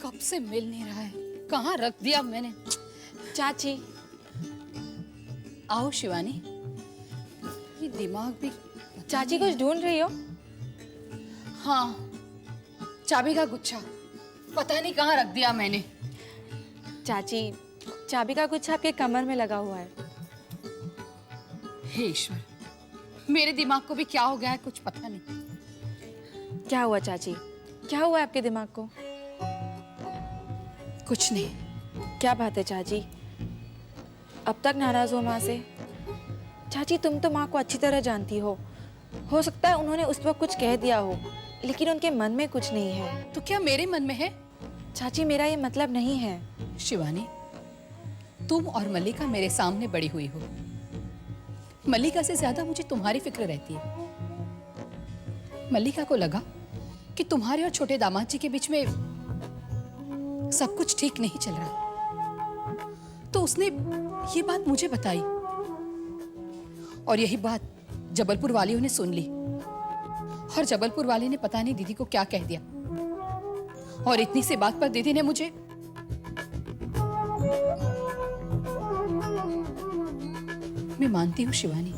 कब से मिल नहीं रहा है, कहाँ रख दिया मैंने। चाची। आओ शिवानी, ये दिमाग भी। चाची कुछ ढूंढ रही हो? हाँ, चाबी का गुच्छा, पता नहीं कहाँ रख दिया मैंने। चाची, चाबी का गुच्छा आपके कमर में लगा हुआ है। हे ईश्वर, मेरे दिमाग को भी क्या हो गया है कुछ पता नहीं। क्या हुआ चाची? क्या हुआ आपके दिमाग को? कुछ नहीं। क्या बात है चाची? अब तक नाराज हो माँ से? चाची तुम तो माँ को अच्छी तरह जानती हो सकता है उन्होंने उस वक्त कुछ कह दिया हो, लेकिन उनके मन में कुछ नहीं है। तो क्या मेरे मन में है? चाची मेरा ये मतलब नहीं है। शिवानी, तुम और मल्लिका मेरे सामने बड़ी हुई हो। मल्लिका से ज्यादा मुझे तुम्हारी फिक्र रहती है। मल्लिका को लगा कि तुम्हारे और छोटे दामाद जी के बीच में सब कुछ ठीक नहीं चल रहा, तो उसने ये बात मुझे बताई और यही बात जबलपुर वालियों ने सुन ली और जबलपुर वाले ने पता नहीं दीदी को क्या कह दिया और इतनी सी बात पर दीदी ने मुझे। मैं मानती हूँ शिवानी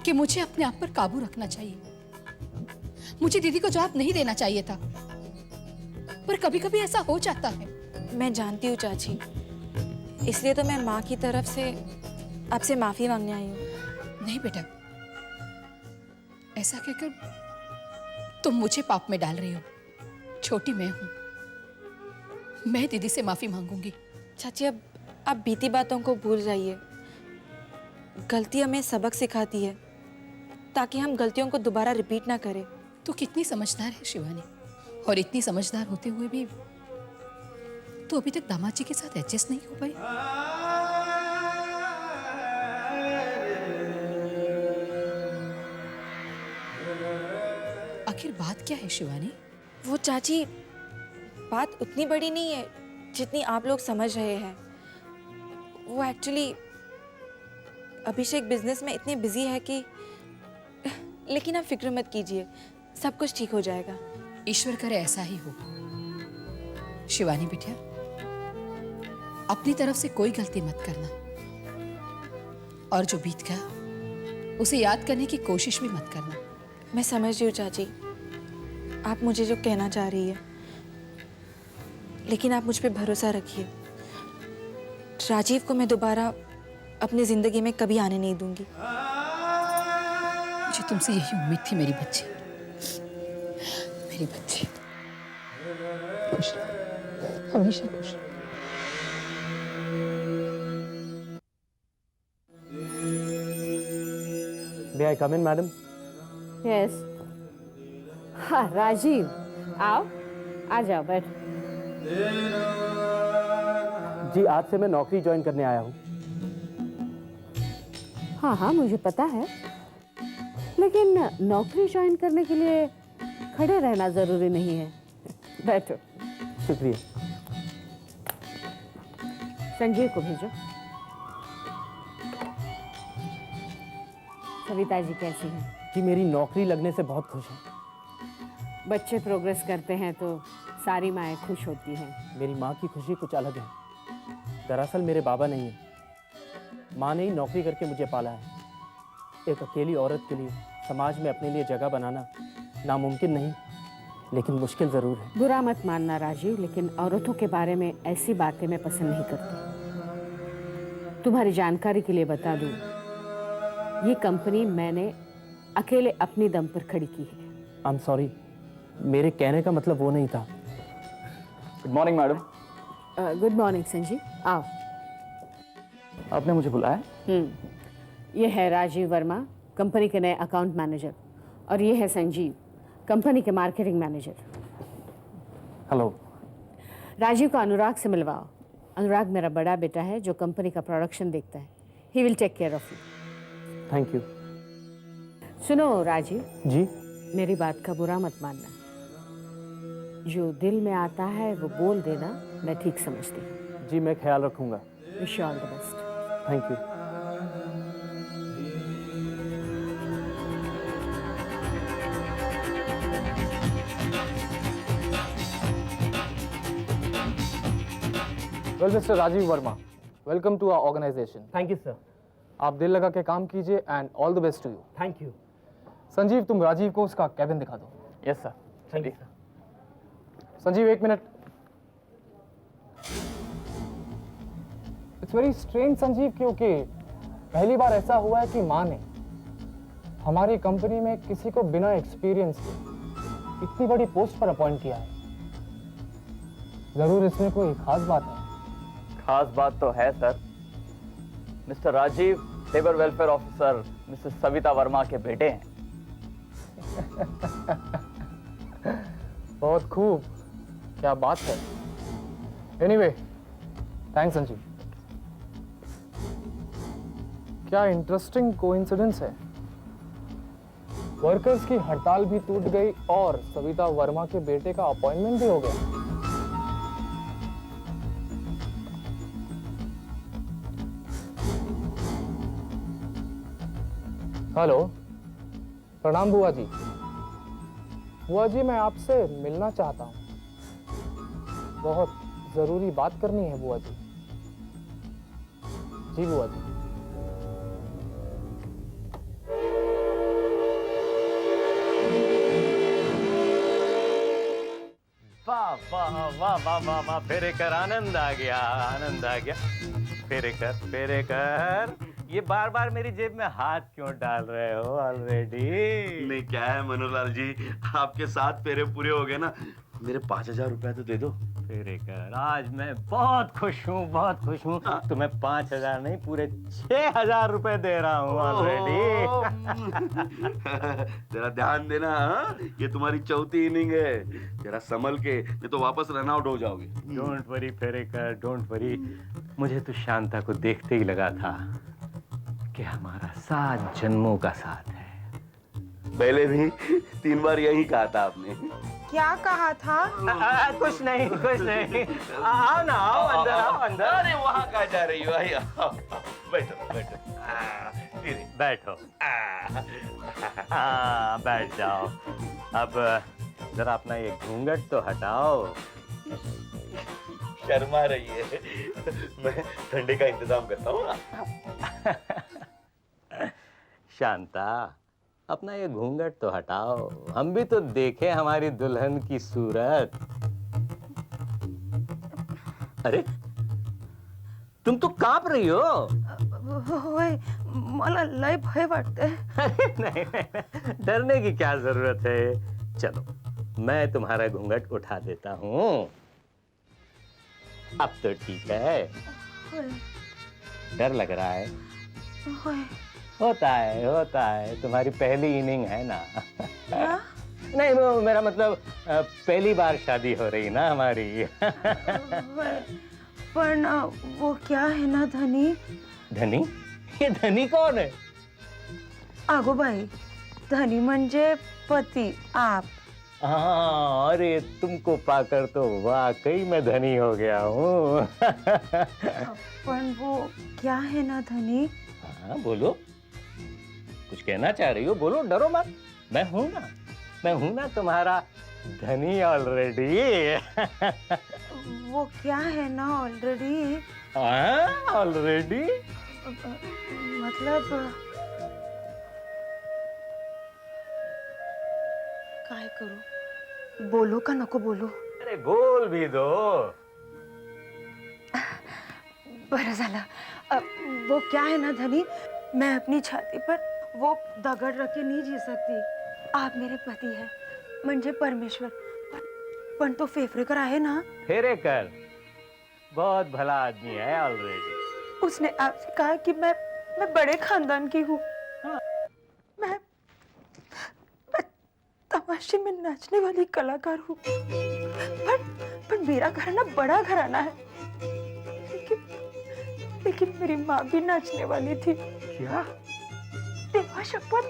कि मुझे अपने आप पर काबू रखना चाहिए। मुझे दीदी को जवाब नहीं देना चाहिए था, पर कभी कभी ऐसा हो जाता है। मैं जानती हूँ चाची, इसलिए तो मैं माँ की तरफ से आपसे माफी मांगने आई हूँ। नहीं बेटा, ऐसा कहकर तुम मुझे पाप में डाल रही हो। छोटी मैं हूं, मैं दीदी से माफी मांगूंगी। चाची अब आप बीती बातों को भूल जाइए। गलती हमें सबक सिखाती है ताकि हम गलतियों को दोबारा रिपीट ना करें। तू कितनी समझदार है शिवानी, और इतनी समझदार होते हुए भी तू अभी तक दामाद जी के साथ एडजस्ट नहीं हो पाई। आखिर बात क्या है शिवानी? वो चाची, बात उतनी बड़ी नहीं है जितनी आप लोग समझ रहे हैं। वो एक्चुअली अभिषेक बिजनेस में इतने बिजी है कि, लेकिन आप फिक्र मत कीजिए, सब कुछ ठीक हो जाएगा। ईश्वर करे ऐसा ही हो। शिवानी बिटिया, अपनी तरफ से कोई गलती मत करना और जो बीत गया उसे याद करने की कोशिश भी मत करना। मैं समझ रही हूँ चाची, आप मुझे जो कहना चाह रही है, लेकिन आप मुझ पे भरोसा रखिए। राजीव को मैं दोबारा अपनी जिंदगी में कभी आने नहीं दूंगी। मुझे तुमसे यही उम्मीद थी मेरी बच्ची, मेरी बच्ची। खुश रहो, हमेशा खुश रहो। May I come in, madam? Yes. हाँ राजीव, आओ, आ जाओ, बैठ। जी आज से मैं नौकरी ज्वाइन करने आया हूँ। हाँ हाँ मुझे पता है, लेकिन नौकरी ज्वाइन करने के लिए खड़े रहना जरूरी नहीं है। बैठो। शुक्रिया। संजीव को भेजो। सविता जी कैसी हैं? जी मेरी नौकरी लगने से बहुत खुश हैं। बच्चे प्रोग्रेस करते हैं तो सारी माएँ खुश होती हैं। मेरी माँ की खुशी कुछ अलग है। दरअसल मेरे बाबा नहीं है, माँ ने ही नौकरी करके मुझे पाला है। एक अकेली औरत के लिए समाज में अपने लिए जगह बनाना नामुमकिन नहीं, लेकिन मुश्किल ज़रूर है। बुरा मत मानना राजीव, लेकिन औरतों के बारे में ऐसी बातें मैं पसंद नहीं करती। तुम्हारी जानकारी के लिए बता दूं, ये कंपनी मैंने अकेले अपनी दम पर खड़ी की है। आई एम सॉरी, मेरे कहने का मतलब वो नहीं था। Good morning madam. Good morning Sanjeev, आओ। आपने मुझे बुलाया? ये है राजीव वर्मा, कंपनी के नए अकाउंट मैनेजर, और ये है संजीव, कंपनी के मार्केटिंग मैनेजर। हेलो। राजीव को अनुराग से मिलवाओ। अनुराग मेरा बड़ा बेटा है जो कंपनी का प्रोडक्शन देखता है। He will take care of you. Thank you. सुनो राजीव जी। मेरी बात का बुरा मत मानना। जो दिल में आता है वो बोल देना, मैं ठीक समझती हूँ। जी मैं ख्याल रखूँगा। Wish you all the best. Thank you. Well mister Rajiv Verma, welcome to our organisation. Thank you sir. आप दिल लगा के काम कीजिए and all the best to you. Thank you. Sanjeev, तुम राजीव को उसका कैबिन दिखा दो। Yes sir. Thank you sir. Sanjeev, एक minute. It's very strange Sanjeev, क्योंकि पहली बार ऐसा हुआ है कि माँ ने हमारी कंपनी में किसी को बिना एक्सपीरियंस के इतनी बड़ी पोस्ट पर अपॉइंट किया है। जरूर इसमें कोई खास बात है। खास बात तो है sir. Mister Rajiv labour welfare officer missus Savita Verma के बेटे हैं। बहुत खूब, क्या बात है। Anyway, thanks Sanjeev. क्या इंटरेस्टिंग कोइंसिडेंस है। वर्कर्स की हड़ताल भी टूट गई और सविता वर्मा के बेटे का अपॉइंटमेंट भी हो गया। हेलो, प्रणाम बुआ जी। बुआ जी, मैं आपसे मिलना चाहता हूँ। बहुत जरूरी बात करनी है बुआ जी। जी बुआ जी। वाह वाह वाह वाह वाह वाह, फेरे कर, आनंद आ गया, आनंद आ गया। फेरे कर, फेरे कर। ये बार बार मेरी जेब में हाथ क्यों डाल रहे हो ऑलरेडी? नहीं, क्या है मनोहरलाल जी, आपके 7 फेरे पूरे हो गए ना, मेरे 5,000 रुपए तो दे दो। फेरे कर, आज मैं बहुत खुश हूँ, बहुत खुश हूँ। तुम्हें 5,000 नहीं, पूरे 6,000 रुपए दे रहा हूँ ऑलरेडी। जरा ध्यान देना, हाँ? ये तुम्हारी चौथी इनिंग है, जरा संभल के, नहीं तो वापस रन आउट हो जाओगे। डोंट वरी फेरे कर, डोंट वरी। मुझे तो शांता को देखते ही लगा था कि हमारा 7 जन्मों का साथ है। पहले भी 3 बार यही कहा था आपने। क्या कहा था? कुछ नहीं, कुछ नहीं। आओ ना, आओ अंदर, आओ अंदर। अरे वहां कहाँ जा रही हो? आई, आओ, बैठो बैठो। फिर बैठो। हाँ, बैठ जाओ। अब जरा अपना ये घूंघट तो हटाओ। शर्मा रही है, मैं ठंडे का इंतजाम करता हूँ ना। शांता, अपना ये घूंघट तो हटाओ, हम भी तो देखें हमारी दुल्हन की सूरत। अरे, तुम तो कांप रही हो। होय, मला लय भय वाटतंय। अरे नहीं, नहीं, डरने की क्या जरूरत है। चलो, मैं तुम्हारा घूंघट उठा देता हूँ। अब तो ठीक है। डर लग रहा है? होय, होता है, होता है। तुम्हारी पहली इनिंग है ना। क्या? नहीं, वो मेरा मतलब पहली बार शादी हो रही ना हमारी। होय, पण वो क्या है ना धनी। धनी? ये धनी कौन है? आगो बाई, धनी म्हणजे पती, आप। हाँ, अरे तुमको पाकर तो वाकई में धनी हो गया हूँ। पण वो क्या है ना धनी। हाँ, बोलो, कुछ कहना चाह रही हो, बोलो, डरो मत। मैं हूं ना, मैं हूं ना तुम्हारा धनी ऑलरेडी। वो क्या है ना ऑलरेडी। ऑलरेडी? मतलब काय करू, बोलो का नको बोलो? अरे बोल भी दो। बरं झालं। वो क्या है ना धनी, मैं अपनी छाती पर वो दगड़ रख के नहीं जी सकती। आप मेरे पति हैं, म्हणजे परमेश्वर। पण तो फेफरेकर आहे ना, फेरे कर, बहुत भला आदमी है ऑलरेडी। उसने आपसे कहा कि मैं बड़े खानदान की हूँ। मैं तमाशे में नाचने वाली कलाकार हूँ। पर मेरा घराना बड़ा घराना है। लेकिन मेरी माँ भी नाचने वाली थी। क्या? देवा शपथ।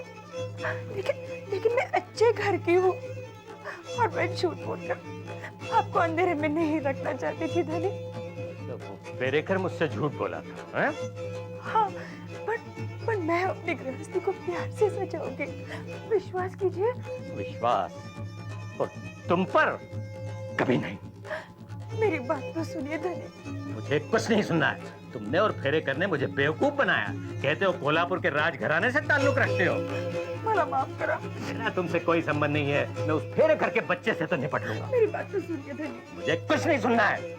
लेकिन मैं अच्छे घर की हूँ और मैं झूठ बोलकर आपको अंधेरे में नहीं रखना चाहती थी धनी। तो फेरे कर मुझसे झूठ बोला था, हैं? हाँ, पर मैं अपनी गृहस्थी को प्यार से सजाऊंगी, विश्वास कीजिए। विश्वास? और तुम पर? कभी नहीं। मेरी बात तो सुनिए धनी। मुझे कुछ नहीं सुनना है। तुमने और फेरेकर ने मुझे बेवकूफ बनाया। कहते हो कोल्हापुर के राजघराने से ताल्लुक रखते हो। मला माफ करा। मेरा तुमसे कोई संबंध नहीं है। मैं उस फेरेकर के बच्चे से तो निपट लूंगा। मेरी बात तो सुनिए धनी। मुझे कुछ नहीं सुनना है।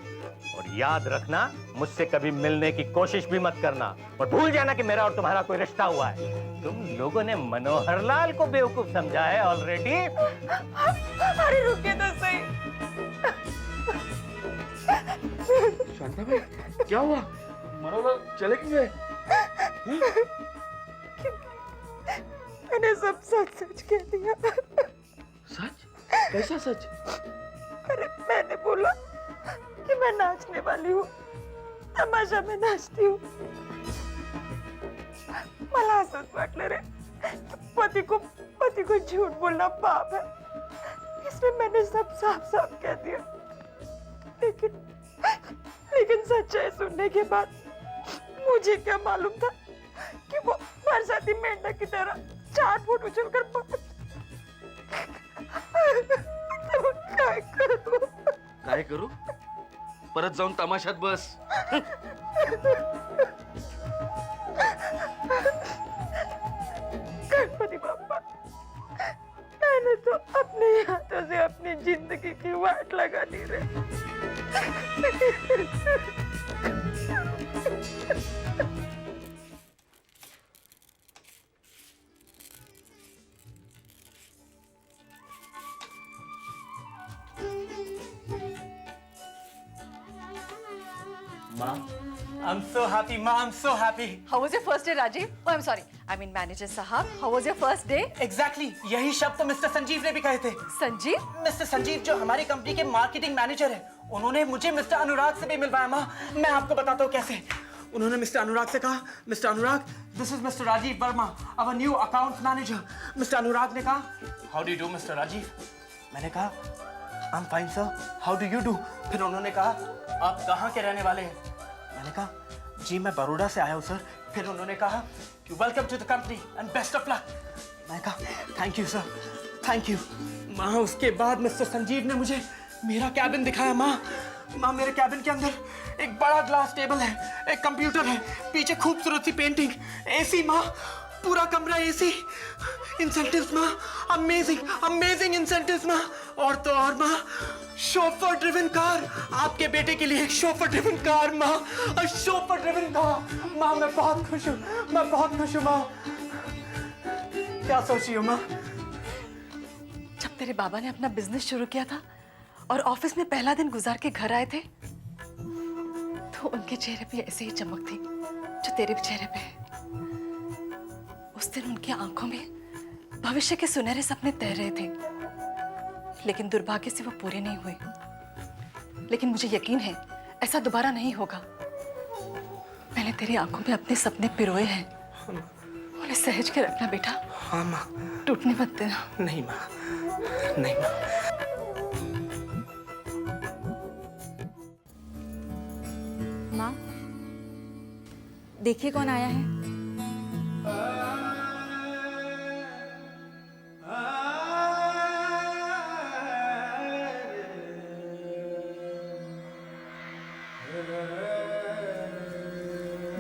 और याद रखना, मुझसे कभी मिलने की कोशिश भी मत करना। और भूल जाना कि मेरा और तुम्हारा कोई रिश्ता हुआ है। तुम लोगों ने मनोहर लाल को बेवकूफ समझा है ऑलरेडी। अरे रुकिए तो सही। शांता भाई, क्या हुआ? मनोहर चले क्यों गए? मैंने सब सच सच कह दिया। सच? कैसा सच? अरे मैंने बोला कि मैं नाचने वाली हूँ, तमाशा में नाचती हूँ। मला असंच वाटलं रे, पति को झूठ बोलना पाप है, इसलिए मैंने सब साफ साफ कह दिया। लेकिन सच्चाई सुनने के बाद मुझे क्या मालूम था कि वो बरसाती मेंढक की तरह 4 फुट उछलकर काय करू? परत जाऊन तमाशात बस। गणपति बाप्पा, मैंने तो अपने हाथों से अपनी जिंदगी की वाट लगा दी रे। I'm so happy, Ma. I'm so happy. How was your first day, Rajiv? Oh, I'm sorry. I mean, Manager Sahab. How was your first day? Exactly. यही शब्द तो मिस्टर संजीव ने भी कहे थे। Sanjeev? मिस्टर संजीव जो हमारी कंपनी के मार्केटिंग मैनेजर है, उन्होंने मुझे मिस्टर अनुराग से भी मिलवाया। माँ, मैं आपको बताता हूँ कैसे। उन्होंने मिस्टर अनुराग से कहा, mister Anurag, this is mister Rajiv Verma, our new account manager. Mister Anurag ने कहा, how do you do mister Rajiv? मैंने कहा, I am fine sir, how do you do? फिर उन्होंने कहा, आप कहाँ के रहने वाले हैं? मैंने कहा, जी मैं बड़ौदा से आया हूँ सर। फिर उन्होंने कहा कि welcome to the company and best of luck. मैं कहा thank you sir, thank you. माँ, उसके बाद मिस्टर संजीव ने मुझे मेरा कैबिन दिखाया। माँ, मेरे कैबिन के अंदर एक बड़ा ग्लास टेबल है, एक कंप्यूटर है, पीछे खूबसूरत सी पेंटिंग, एसी माँ, पूरा कमरा एसी, इंसेंटिव्स माँ, अमेजिंग अमेजिंग इंसेंटिव्स माँ। और तो और माँ, शोफर ड्रिवन कार, आपके बेटे के लिए एक शोफर ड्रिवन कार माँ, और शोफर ड्रिवन कार। माँ, मैं बहुत खुश हूँ, मैं बहुत खुश हूँ माँ। क्या सोच रही हो माँ? जब तेरे बाबा ने अपना बिजनेस शुरू किया था और ऑफिस में पहला दिन गुजार के घर आए थे, तो उनके चेहरे पे ऐसे ही चमक थी जो तेरे भी चेहरे पे है। उस दिन उनकी आंखों में भविष्य के सुनहरे सपने तैर रहे थे, लेकिन दुर्भाग्य से वो पूरे नहीं हुए। लेकिन मुझे यकीन है ऐसा दोबारा नहीं होगा। मैंने तेरी आंखों में अपने सपने पिरोए हैं, उन्हें सहज के रखना बेटा। हाँ माँ। टूटने मत देना। नहीं माँ, नहीं माँ। माँ, देखिए कौन आया है।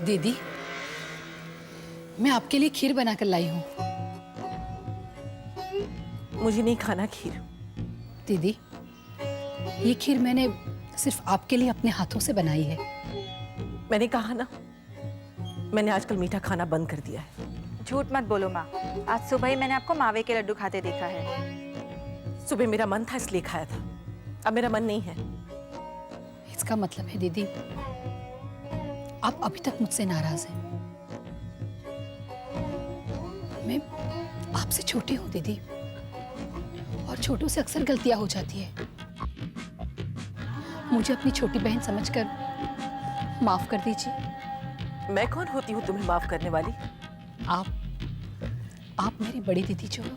दीदी, मैं आपके लिए खीर बनाकर लाई हूँ। मुझे नहीं खाना खीर। दीदी, ये खीर मैंने सिर्फ आपके लिए अपने हाथों से बनाई है। मैंने कहा ना, मैंने आजकल मीठा खाना बंद कर दिया है। झूठ मत बोलो माँ, आज सुबह ही मैंने आपको मावे के लड्डू खाते देखा है। सुबह मेरा मन था इसलिए खाया था, अब मेरा मन नहीं है। इसका मतलब है दीदी, आप अभी तक मुझसे नाराज हैं। मैं आपसे छोटी हूँ दीदी, और छोटों से अक्सर गलतियां हो जाती है। मुझे अपनी छोटी बहन समझकर माफ कर दीजिए। मैं कौन होती हूँ तुम्हें माफ करने वाली? आप मेरी बड़ी दीदी जो हो।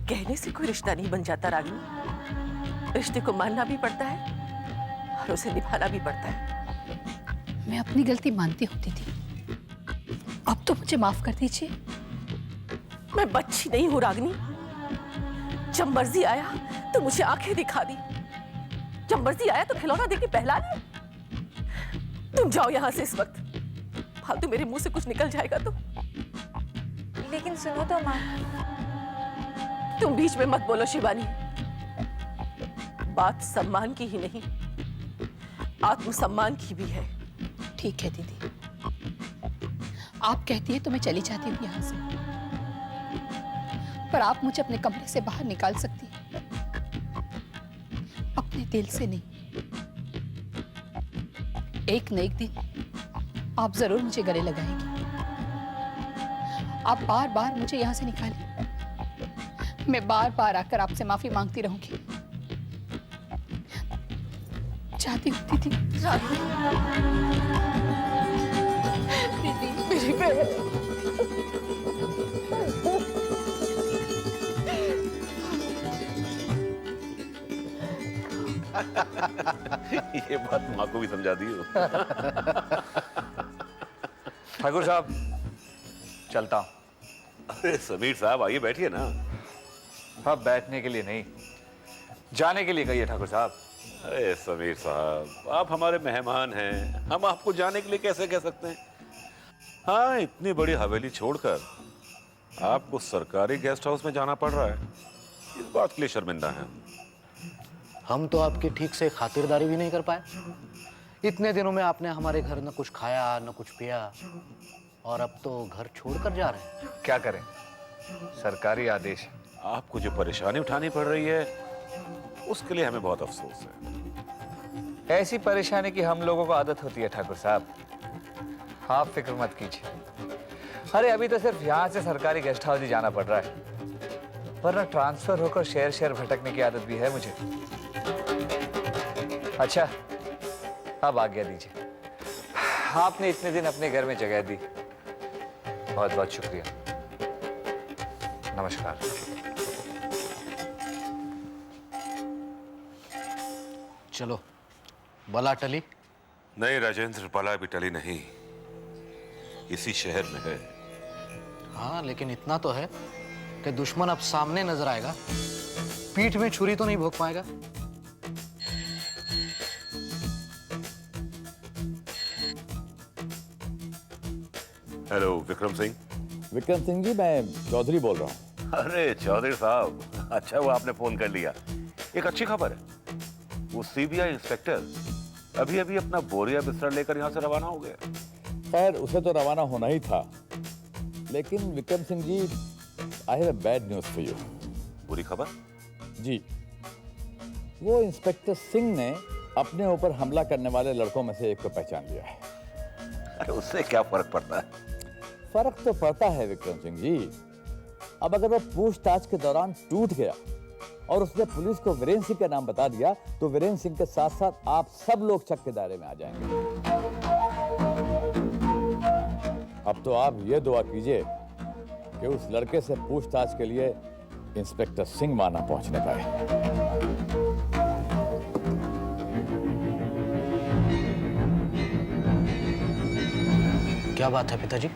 कहने से कोई रिश्ता नहीं बन जाता रागिनी, रिश्ते को मानना भी पड़ता है और उसे निभाना भी पड़ता है। मैं अपनी गलती मानती हूँ दीदी, अब तो मुझे माफ कर दीजिए। मैं बच्ची नहीं हूँ रागिनी, जब मर्जी आया तो मुझे आंखें दिखा दी, जब मर्जी आया तो खिलौना देके बहला लिया। तुम जाओ यहाँ से इस वक्त, फालतू मेरे मुंह से कुछ निकल जाएगा तो। लेकिन सुनो तो माँ। तुम बीच में मत बोलो शिवानी। बात सम्मान की ही नहीं, आत्मसम्मान की भी है। ठीक है दीदी, आप कहती है तो मैं चली जाती हूँ यहाँ से, पर आप मुझे अपने कमरे से बाहर निकाल सकती हैं, अपने दिल से नहीं। एक न एक दिन आप जरूर मुझे गले लगाएंगी। आप बार बार मुझे यहाँ से निकालें, मैं बार बार आकर आपसे माफी मांगती रहूंगी। जाती हूँ दीदी। दीदी मेरी बहन। ये बात माँ को भी समझा दी हो। ठाकुर साहब, चलता हूं। अरे समीर साहब आइए, बैठिए ना। हाँ, बैठने के लिए नहीं, जाने के लिए कहिए ठाकुर साहब। अरे समीर साहब, आप हमारे मेहमान हैं, हम आपको जाने के लिए कैसे कह सकते हैं। हाँ, इतनी बड़ी हवेली छोड़कर आपको सरकारी गेस्ट हाउस में जाना पड़ रहा है, इस बात के लिए शर्मिंदा हैं। हम तो आपकी ठीक से खातिरदारी भी नहीं कर पाए। इतने दिनों में आपने हमारे घर न कुछ खाया न कुछ पिया, और अब तो घर छोड़कर जा रहे हैं। क्या करें, सरकारी आदेश है। आपको जो परेशानी उठानी पड़ रही है उसके लिए हमें बहुत अफसोस है। ऐसी परेशानी की हम लोगों को आदत होती है ठाकुर साहब, आप फिक्र मत कीजिए। अरे अभी तो सिर्फ यहाँ से सरकारी गेस्ट हाउस ही जाना पड़ रहा है, वरना ट्रांसफर होकर शहर शहर भटकने की आदत भी है मुझे। अच्छा, अब आज्ञा दीजिए। आपने इतने दिन अपने घर में जगह दी, बहुत बहुत शुक्रिया। नमस्कार। चलो, बला टली? नहीं राजेंद्र, बला भी टली नहीं, इसी शहर में है। हाँ, लेकिन इतना तो है कि दुश्मन अब सामने नजर आएगा, पीठ में छुरी तो नहीं भोंक पाएगा। हेलो, विक्रम सिंह। विक्रम सिंह जी, मैं चौधरी बोल रहा हूँ। अरे चौधरी साहब, अच्छा हुआ आपने फोन कर लिया। एक अच्छी खबर है, वो सीबीआई इंस्पेक्टर अभी अभी अपना बोरिया बिस्तर लेकर यहाँ से रवाना हो गया। खैर, उसे तो रवाना होना ही था, लेकिन Vikram Singh ji, I have a bad news for you. बुरी खबर? जी, वो इंस्पेक्टर सिंह ने अपने ऊपर हमला करने वाले लड़कों में से एक को पहचान लिया है। अरे उससे क्या फर्क पड़ता है? फर्क तो पड़ता है विक्रम सिंह जी। अब अगर वो पूछताछ के दौरान टूट गया और उसने पुलिस को वीरेंद्र सिंह का नाम बता दिया, तो वीरेंद्र सिंह के साथ साथ आप सब लोग शक के दायरे में आ जाएंगे। अब तो आप ये दुआ कीजिए कि उस लड़के से पूछताछ के लिए इंस्पेक्टर सिंह माना पहुंचने पाए। क्या बात है पिताजी?